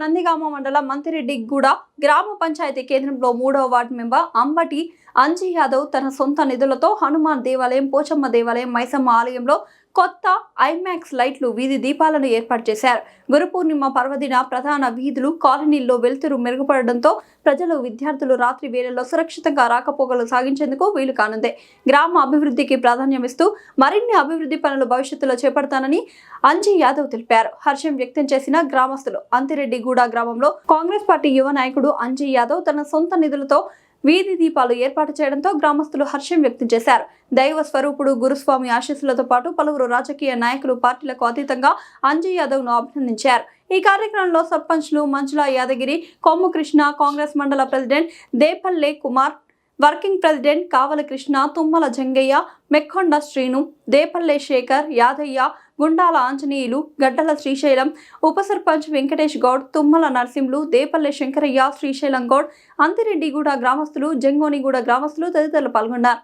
నందిగామ మండలం మంతిరెడ్డిగూడ గ్రామ పంచాయతీ కేంద్రంలో 3వ వార్డు మెంబర్ అంబటి అంజీ యాదవ్ తన సొంత నిధులతో హనుమాన్ దేవాలయం, పోచమ్మ దేవాలయం, మైసమ్మ ఆలయంలో కొత్త ఐమాక్స్ లైట్లు, వీధి దీపాలను ఏర్పాటు చేశారు. గురు పూర్ణిమ పర్వదిన ప్రధాన వీధులు, కాలనీల్లో వెలుతురు మెరుగుపడడంతో ప్రజలు, విద్యార్థులు రాత్రి వేళల్లో సురక్షితంగా రాకపోకలు సాగించేందుకు వీలు కానుంది. గ్రామ అభివృద్ధికి ప్రాధాన్యమిస్తూ మరిన్ని అభివృద్ధి పనులు భవిష్యత్తులో చేపడతానని అంజీ యాదవ్ తెలిపారు. హర్షం వ్యక్తం చేసిన గ్రామస్తులు. అంతిరెడ్డిగూడ గ్రామంలో కాంగ్రెస్ పార్టీ యువ నాయకుడు అంజీ యాదవ్ తన సొంత నిధులతో వీధి దీపాలు ఏర్పాటు చేయడంతో గ్రామస్తులు హర్షం వ్యక్తం చేశారు. దైవ స్వరూపుడు గురుస్వామి ఆశీస్సులతో పాటు పలువురు రాజకీయ నాయకులు, పార్టీలకు అతీతంగా అంజీ యాదవ్ ను అభినందించారు. ఈ కార్యక్రమంలో సర్పంచ్లు మంజుల యాదగిరి, కొమ్ము Krishna, Congress mandal president Depalle Kumar, working president Kavala Krishna, Tummala Jangaiah, Mekkonda Srinu, Depalle Shekar, Yadaiah, Gundala Anjaneyulu, Gaddala Srisailam, ఉప సర్పంచ్ వెంకటేష్ గౌడ్, తుమ్మల నరసింహులు, దేపల్లె శంకరయ్య, శ్రీశైలం గౌడ్, అంతిరెడ్డిగూడ గ్రామస్తులు, జంగోనిగూడ గ్రామస్తులు తదితరులు పాల్గొన్నారు.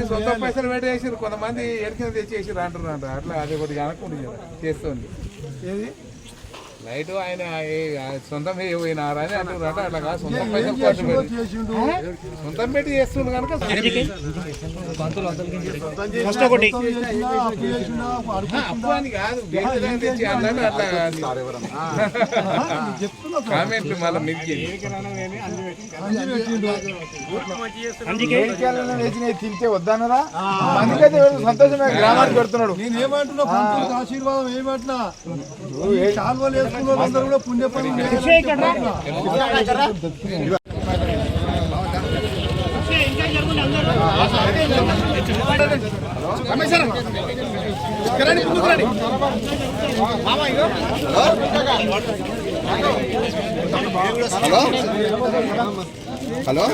సొంత పైసలు పెట్టేసారు, కొంతమంది ఎడికిన తెచ్చేసారు అంటారు. అట్లా అది కొద్దిగా అనుకుంటుంది చేస్తుంది. ఏది లైట్ ఆయన సొంతం పోయినారా అని అంటున్నారు. అట్లా కాదు, సొంతం పైసలు సొంతం పెట్టి చేస్తుంది కనుక అప్పు అని కాదు, తెచ్చి అన్నట్టు అట్లా కామెంట్లు మళ్ళీ మిర్చి తింటే వద్దన్నరా, అందుకైతే సంతోషమే గ్రామానికి పెడుతున్నాడు. నేను ఏమంటున్నా, ఆశీర్వాదం ఏమంటున్నా, కాలువలు వేసుకున్న అందరూ కూడా పుణ్య పనులు హలో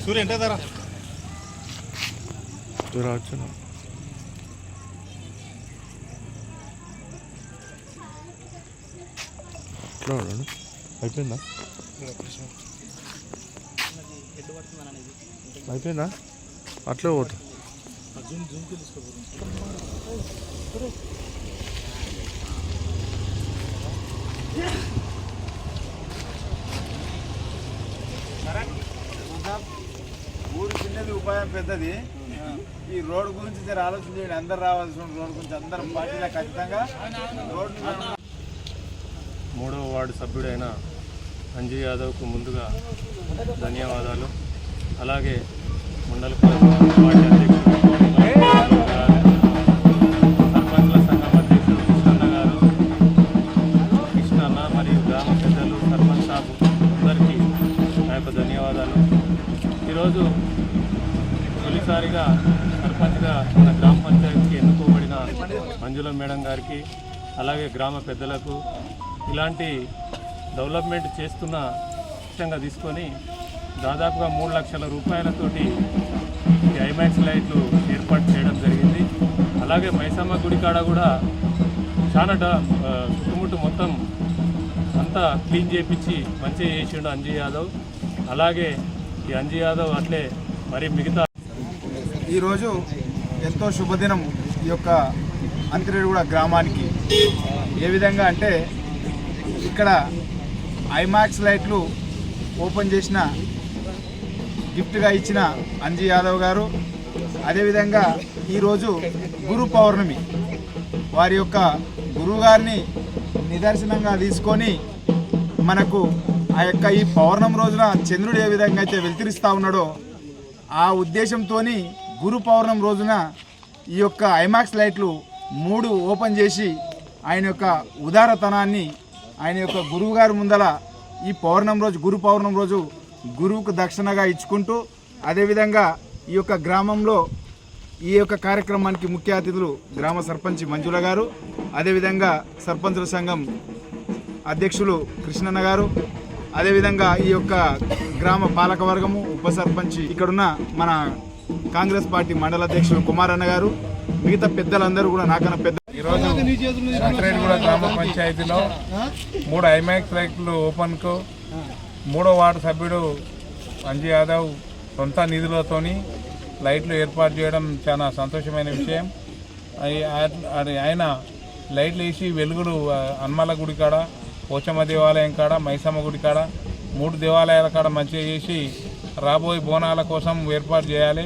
సూర్య ఎంత ధర అయిపోయిందా? అయిపోయిందా? అట్లే ఓటు ఊరు చిన్నది, ఉపాయం పెద్దది. ఈ రోడ్డు గురించి జర ఆలోచన చేయండి. అందరు రావాల్సిన రోడ్డు గురించి అందరం పార్టీలో ఖచ్చితంగా రోడ్డు. 3వ వార్డు సభ్యుడైన అంజీ యాదవ్కు ముందుగా ధన్యవాదాలు. అలాగే మండల పార్టీ అధ్యక్షుడు సర్పంచ్ల సంఘం అధ్యక్షుడు కృష్ణన్న గారు, కృష్ణన్న మరియు గ్రామ మొదటిసారిగా సర్పంచ్గా మన గ్రామ పంచాయతీకి ఎన్నుకోబడిన మంజుల మేడం గారికి, అలాగే గ్రామ పెద్దలకు ఇలాంటి డెవలప్మెంట్ చేస్తున్న లక్ష్యంగా తీసుకొని దాదాపుగా 3 లక్షల రూపాయలతోటి ఈ ఐమాక్స్ లైట్లు ఏర్పాటు చేయడం జరిగింది. అలాగే మైసమ్మ గుడి కాడ కూడా చాలా చుట్టుముట్టు మొత్తం అంతా క్లీన్ చేయించి మంచిగా చేసిండు అంజీ యాదవ్. అలాగే ఈ అంజీ యాదవ్ అట్లే మరి మిగతా ఈరోజు ఎంతో శుభదినం ఈ యొక్క అంతిరెడ్డిగూడ గ్రామానికి. ఏ విధంగా అంటే ఇక్కడ ఐమాక్స్ లైట్లు ఓపెన్ చేసిన గిఫ్ట్గా ఇచ్చిన అంజీ యాదవ్ గారు, అదేవిధంగా ఈరోజు గురు పౌర్ణమి, వారి యొక్క గురువుగారిని నిదర్శనంగా తీసుకొని మనకు ఆ యొక్క ఈ పౌర్ణమి రోజున చంద్రుడు ఏ విధంగా అయితే వెలుతురిస్తూ ఉన్నాడో ఆ ఉద్దేశంతో గురు పౌర్ణమి రోజున ఈ యొక్క ఐమాక్స్ లైట్లు 3 ఓపెన్ చేసి ఆయన యొక్క ఉదారతనాన్ని ఆయన యొక్క గురువుగారి ముందల ఈ పౌర్ణమి రోజు గురు పౌర్ణమి రోజు గురువుకు దక్షిణగా ఇచ్చుకుంటూ, అదేవిధంగా ఈ యొక్క గ్రామంలో ఈ యొక్క కార్యక్రమానికి ముఖ్య అతిథులు గ్రామ సర్పంచ్ మంజుల గారు, అదేవిధంగా సర్పంచుల సంఘం అధ్యక్షులు కృష్ణన్న గారు, అదేవిధంగా ఈ యొక్క గ్రామ పాలకవర్గము ఉప సర్పంచ్ ఇక్కడున్న మన కాంగ్రెస్ పార్టీ మండల అధ్యక్షులు కుమారన్న గారు, మిగతా పెద్దలందరూ కూడా నాకన్నా పెద్ద. ఈరోజు అంతిరెడ్డిగూడ గ్రామ పంచాయతీలో 3 ఐమాక్స్ లైట్లు ఓపెన్కు 3వ వార్డు సభ్యుడు అంజీ యాదవ్ సొంత నిధులతోని లైట్లు ఏర్పాటు చేయడం చాలా సంతోషమైన విషయం. ఆయన లైట్లు వేసి వెలుగులు హనుమాల గుడి కాడ, పోచమ్మ దేవాలయం కాడ, మైసమ్మ గుడి కాడ 3 దేవాలయాల కాడ మంచిగా చేసి రాబోయే బోనాల కోసం ఏర్పాటు చేయాలి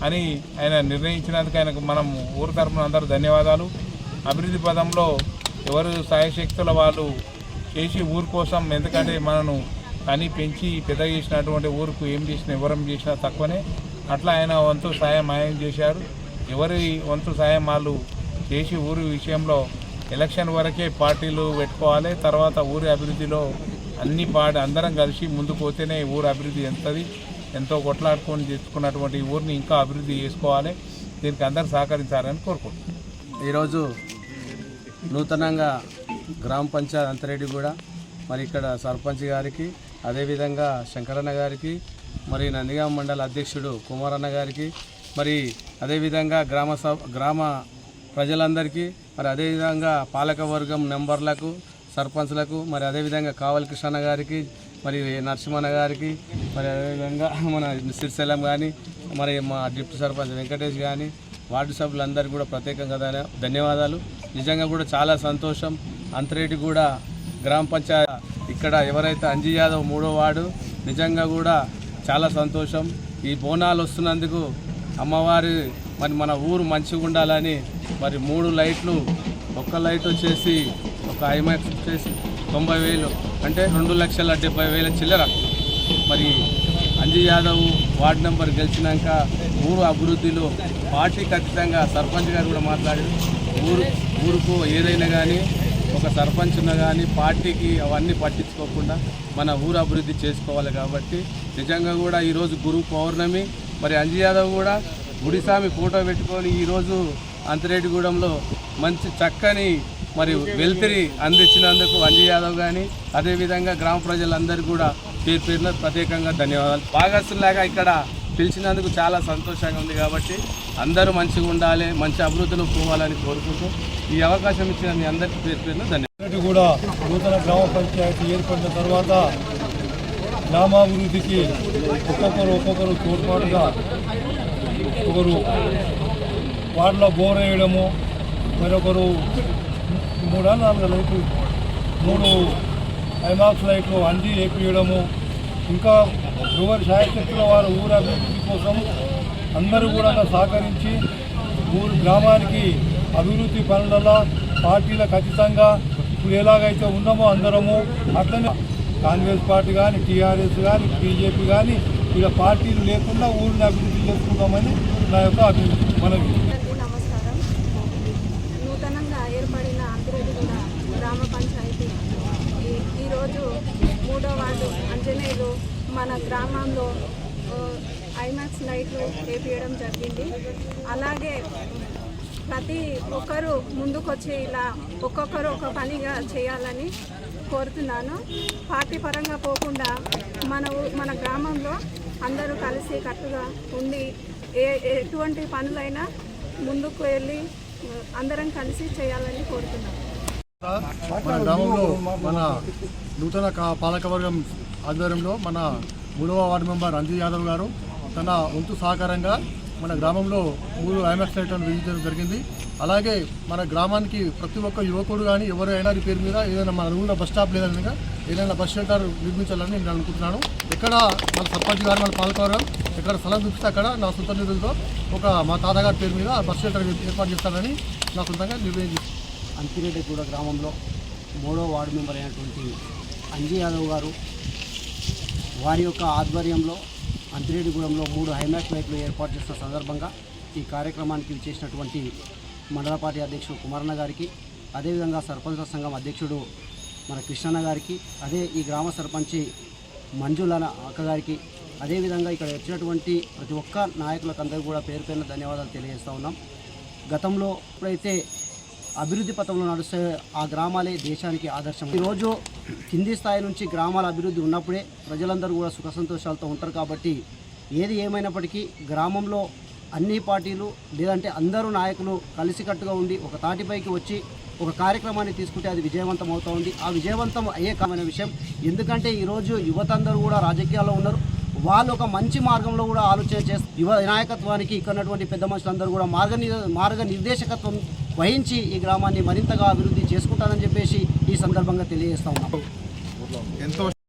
అని ఆయన నిర్ణయించినందుకు ఆయనకు మనం ఊరు తరపున అందరూ ధన్యవాదాలు. అభివృద్ధి పదంలో ఎవరు సాయశక్తుల వాళ్ళు చేసి ఊరు కోసం, ఎందుకంటే మనను కానీ పెంచి పెద్ద చేసినటువంటి ఊరుకు ఏం చేసినా ఎవరం చేసినా తక్కువనే, అట్లా ఆయన వంతు సాయం ఆయన చేశారు. ఎవరి వంతు సాయం వాళ్ళు చేసి ఊరి విషయంలో ఎలక్షన్ వరకే పార్టీలు పెట్టుకోవాలి, తర్వాత ఊరి అభివృద్ధిలో అందరం కలిసి ముందుకు పోతేనే ఊరు అభివృద్ధి ఎంతో కొట్లాడుకొని తెచ్చుకున్నటువంటి ఊరిని ఇంకా అభివృద్ధి చేసుకోవాలి. దీనికి అందరూ సహకరించాలని కోరుకుంటున్నాను. ఈరోజు నూతనంగా గ్రామ పంచాయతీ అంతిరెడ్డిగూడ మరి ఇక్కడ సర్పంచ్ గారికి, అదేవిధంగా శంకరన్న గారికి, మరి నందిగామ మండల అధ్యక్షుడు కుమారన్న గారికి, మరి అదేవిధంగా గ్రామ ప్రజలందరికీ, మరి అదేవిధంగా పాలకవర్గం మెంబర్లకు, సర్పంచ్లకు, మరి అదేవిధంగా కావలి కృష్ణ గారికి, మరి నరసింహన్న గారికి, మరి అదేవిధంగా మన సిరిశైలం కానీ, మరి మా డిప్యూటీ సర్పంచ్ వెంకటేష్ కానీ, వార్డు సభ్యులందరికీ కూడా ప్రత్యేకంగా ధన్యవాదాలు. నిజంగా కూడా చాలా సంతోషం. అంతిరెడ్డిగూడ గ్రామ పంచాయతీ ఇక్కడ ఎవరైతే అంజీ యాదవ్ 3వ వార్డు, నిజంగా కూడా చాలా సంతోషం. ఈ బోనాలు వస్తున్నందుకు అమ్మవారి మరి మన ఊరు మంచిగా ఉండాలని మరి 3 లైట్లు, ఒక్క లైట్ వచ్చేసి ఒక ఐమాక్స్ వచ్చేసి 90,000 అంటే 2,70,000 చిల్లర. మరి అంజీ యాదవ్ వార్డు నెంబర్ గెలిచినాక ఊరు అభివృద్ధిలో పార్టీకి ఖచ్చితంగా సర్పంచ్ గారు కూడా మాట్లాడి ఊరుకు ఏదైనా కానీ ఒక సర్పంచ్ ఉన్నా కానీ పార్టీకి అవన్నీ పట్టించుకోకుండా మన ఊరు అభివృద్ధి చేసుకోవాలి. కాబట్టి నిజంగా కూడా ఈరోజు గురు పౌర్ణమి, మరి అంజీ యాదవ్ కూడా గుడిస్వామి ఫోటో పెట్టుకొని ఈరోజు అంతిరెడ్డిగూడెంలో మంచి చక్కని మరి వెలుతురి అందించినందుకు అంజీ యాదవ్ కానీ, అదేవిధంగా గ్రామ ప్రజలందరికీ కూడా పేరున ప్రత్యేకంగా ధన్యవాదాలు. భాగస్తులాగా ఇక్కడ పిలిచినందుకు చాలా సంతోషంగా ఉంది. కాబట్టి అందరూ మంచిగా ఉండాలి, మంచి అభివృద్ధిలో పోవాలని కోరుకుంటూ ఈ అవకాశం ఇచ్చిన మీ అందరికీ పేరున ధన్యవాదాలు. కూడా నూతన గ్రామ పంచాయతీ ఏర్పడిన తర్వాత గ్రామాభివృద్ధికి ఒక్కొక్కరు తోడ్పాటుగా ఒకరు వార్డులో బోర్ వేయడము, మరొకరు 3 లైట్లు 3 ఐమాక్స్ లైట్లు అంజీ వేయడము, ఇంకా ఎవరి శాయశక్తుల వారు ఊరు అభివృద్ధి కోసం అందరూ కూడా సహకరించి ఊరు గ్రామానికి అభివృద్ధి పనులలో పార్టీల ఖచ్చితంగా ఇప్పుడు ఎలాగైతే ఉన్నామో అందరము అట్లనే కాంగ్రెస్ పార్టీ కానీ, టీఆర్ఎస్ కానీ, బీజేపీ కానీ ఇలా పార్టీలు లేకుండా ఊరిని అభివృద్ధి చేసుకుందామని నా యొక్క మనవి. నమస్కారం. నూతనంగా ఏర్పడిన అంతిరెడ్డిగూడ గ్రామ పంచాయతీ ఈరోజు 3వ వార్డు ఆంజనేయులు మన గ్రామంలో ఐమాక్స్ లైట్లు వేపించడం జరిగింది. అలాగే ప్రతి ఒక్కరూ ముందుకొచ్చి ఇలా ఒక్కొక్కరు ఒక పనిగా చేయాలని కోరుతున్నాను. పార్టీ పరంగా పోకుండా మన గ్రామంలో అందరూ కలిసి కట్టుగా ఉండి ఎటువంటి పనులైనా ముందుకు వెళ్ళి అందరం కలిసి చేయాలని కోరుతున్నాను. మన గ్రామంలో మన నూతన పాలకవర్గం ఆధ్వర్యంలో మన 3వ వార్డు మెంబర్ అంజీ యాదవ్ గారు తన వంతు సహకారంగా మన గ్రామంలో 3 ఐమాక్స్ లైట్లను వేయించడం జరిగింది. అలాగే మన గ్రామానికి ప్రతి ఒక్క యువకుడు కానీ ఎవరైనా పేరు మీద ఏదైనా మన ఊళ్ళో బస్ స్టాప్ లేదనగా ఏదైనా బస్ షెల్టర్ నిర్మించాలని నేను అనుకుంటున్నాను. ఎక్కడ మన సర్పంచ్ గారు మన పాలకవర్గం ఎక్కడ స్థలం చూపిస్తే అక్కడ నా సొంత నిధులతో మా తాతగారి పేరు మీద బస్ షెల్టర్ ఏర్పాటు చేస్తానని నా సొంతంగా నిర్ణయించాను. అంతిరెడ్డిగూడ గ్రామంలో 3వ వార్డు మెంబర్ అయినటువంటి అంజీ యాదవ్ గారు వారి యొక్క ఆధ్వర్యంలో అంతిరెడ్డిగూడెంలో 3 ఐమాక్స్ లైట్లు ఏర్పాటు చేసిన సందర్భంగా ఈ కార్యక్రమానికి చేసినటువంటి మండల పార్టీ అధ్యక్షుడు కుమారన్న గారికి, అదేవిధంగా సర్పంచ్ సంఘం అధ్యక్షుడు మన కృష్ణన్న గారికి, అదే ఈ గ్రామ సర్పంచి మంజుల అక్క గారికి, అదేవిధంగా ఇక్కడ వచ్చినటువంటి ప్రతి ఒక్క నాయకులకు అందరూ కూడా పేరు పేరున ధన్యవాదాలు తెలియజేస్తూ ఉన్నాం. గతంలో ఎప్పుడైతే అభివృద్ధి పథంలో నడుస్తే ఆ గ్రామాలే దేశానికి ఆదర్శం. ఈరోజు కింది స్థాయి నుంచి గ్రామాల అభివృద్ధి ఉన్నప్పుడే ప్రజలందరూ కూడా సుఖ సంతోషాలతో ఉంటారు. కాబట్టి ఏది ఏమైనప్పటికీ గ్రామంలో అన్ని పార్టీలు లేదంటే అందరూ నాయకులు కలిసికట్టుగా ఉండి ఒక తాటిపైకి వచ్చి ఒక కార్యక్రమాన్ని తీసుకుంటే అది విజయవంతం అవుతూ ఉంది. ఆ విజయవంతం అయ్యే కామైన విషయం. ఎందుకంటే ఈరోజు యువత అందరూ కూడా రాజకీయాల్లో ఉన్నారు. వాళ్ళు ఒక మంచి మార్గంలో కూడా ఆలోచన చేస్తారు. యువ నాయకత్వానికి ఇక్కడ పెద్ద మనుషులందరూ కూడా మార్గనిర్దేశకత్వం వహించి ఈ గ్రామాన్ని మరింతగా అభివృద్ధి చేసుకుంటారని చెప్పేసి ఈ సందర్భంగా తెలియజేస్తా ఉన్నాం. ఎంతో